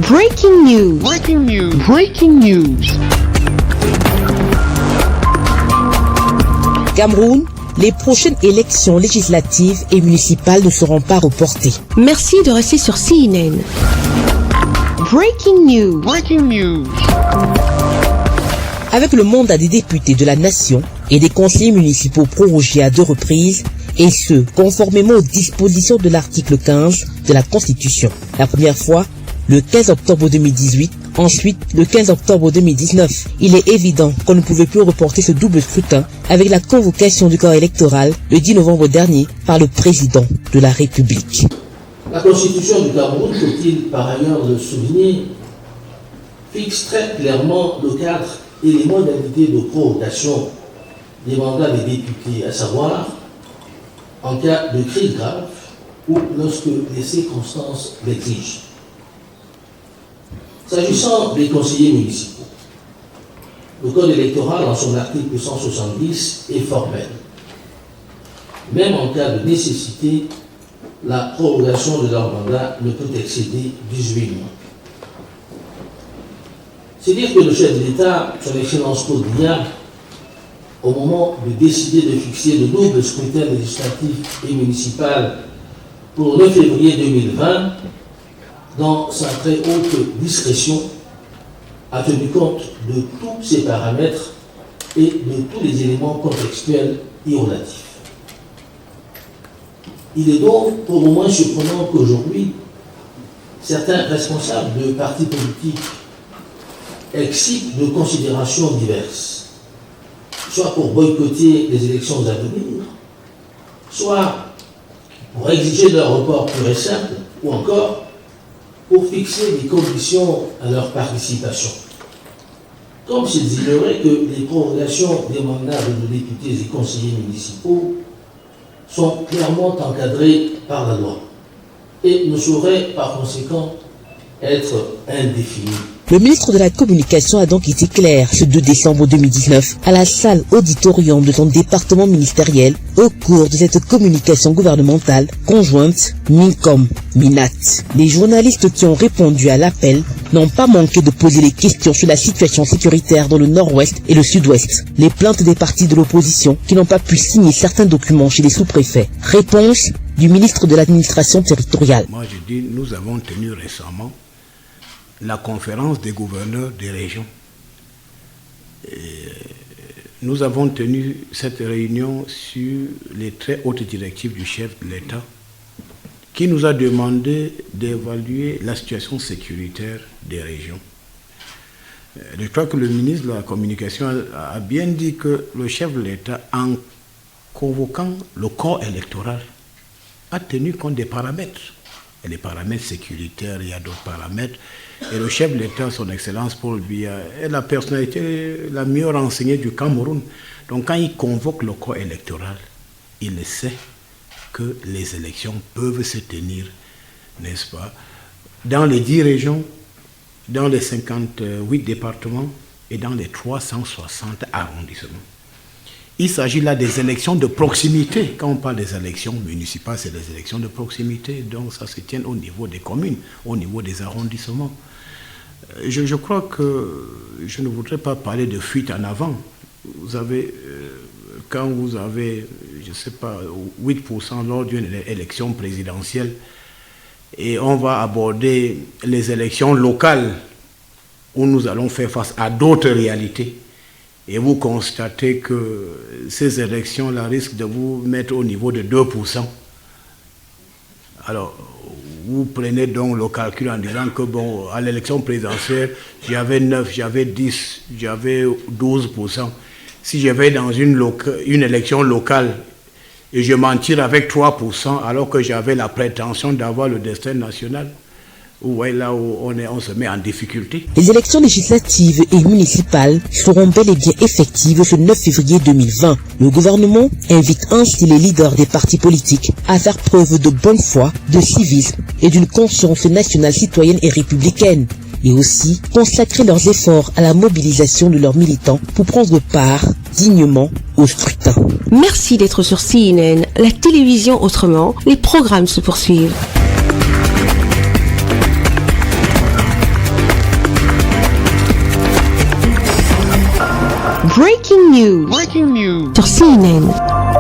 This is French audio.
Breaking news. Breaking news. Breaking news. Cameroun, les prochaines élections législatives et municipales ne seront pas reportées. Merci de rester sur CNN. Breaking news. Breaking news. Avec le mandat des députés de la nation et des conseillers municipaux prorogés à 2 reprises, et ce, conformément aux dispositions de l'article 15 de la Constitution. La première fois, le 15 octobre 2018, ensuite le 15 octobre 2019. Il est évident qu'on ne pouvait plus reporter ce double scrutin avec la convocation du corps électoral le 10 novembre dernier par le président de la République. La Constitution du Cameroun, faut-il par ailleurs le souligner, fixe très clairement le cadre et les modalités de prorogation des mandats des députés, à savoir en cas de crise grave ou lorsque les circonstances l'exigent. S'agissant des conseillers municipaux, le code électoral, en son article 170, est formel. Même en cas de nécessité, la prorogation de leur mandat ne peut excéder 18 mois. C'est dire que le chef de l'État, son Excellence Claude Biya, au moment de décider de fixer le double scrutin législatif et municipal pour le 9 février 2020, dans sa très haute discrétion, a tenu compte de tous ces paramètres et de tous les éléments contextuels et relatifs. Il est donc pour le moins surprenant qu'aujourd'hui, certains responsables de partis politiques excitent de considérations diverses, soit pour boycotter les élections à venir, soit pour exiger leur report pur et simple, ou encore pour fixer des conditions à leur participation. Comme s'ils ignoraient que les prorogations des mandats de nos députés et conseillers municipaux sont clairement encadrées par la loi et ne sauraient par conséquent être indéfinies. Le ministre de la Communication a donc été clair ce 2 décembre 2019 à la salle auditorium de son département ministériel au cours de cette communication gouvernementale conjointe MINCOM-MINAT. Les journalistes qui ont répondu à l'appel n'ont pas manqué de poser les questions sur la situation sécuritaire dans le nord-ouest et le sud-ouest. Les plaintes des partis de l'opposition qui n'ont pas pu signer certains documents chez les sous-préfets. Réponse du ministre de l'administration territoriale. Moi je dis, nous avons tenu récemment la conférence des gouverneurs des régions. Et nous avons tenu cette réunion sur les très hautes directives du chef de l'État qui nous a demandé d'évaluer la situation sécuritaire des régions. Je crois que le ministre de la Communication a bien dit que le chef de l'État, en convoquant le corps électoral, a tenu compte des paramètres. Et les paramètres sécuritaires, il y a d'autres paramètres. Et le chef de l'État, son Excellence Paul Biya, est la personnalité la mieux renseignée du Cameroun. Donc quand il convoque le corps électoral, il sait que les élections peuvent se tenir, n'est-ce pas, dans les 10 régions, dans les 58 départements et dans les 360 arrondissements. Il s'agit là des élections de proximité. Quand on parle des élections municipales, c'est des élections de proximité. Donc ça se tient au niveau des communes, au niveau des arrondissements. Je crois que je ne voudrais pas parler de fuite en avant. Vous avez, quand vous avez, je ne sais pas, 8% lors d'une élection présidentielle, et on va aborder les élections locales où nous allons faire face à d'autres réalités. Et vous constatez que ces élections-là risquent de vous mettre au niveau de 2%. Alors, vous prenez donc le calcul en disant que, bon, à l'élection présidentielle, j'avais 9, j'avais 10, j'avais 12%. Si je vais dans une élection locale et je m'en tire avec 3%, alors que j'avais la prétention d'avoir le destin national, ouais, là où on se met en difficulté. Les élections législatives et municipales seront bel et bien effectives ce 9 février 2020. Le gouvernement invite ainsi les leaders des partis politiques à faire preuve de bonne foi, de civisme et d'une conscience nationale citoyenne et républicaine. et aussi consacrer leurs efforts à la mobilisation de leurs militants pour prendre part dignement au scrutin. Merci d'être sur CNN, la télévision autrement. Les programmes se poursuivent. Breaking news. Sur CNN.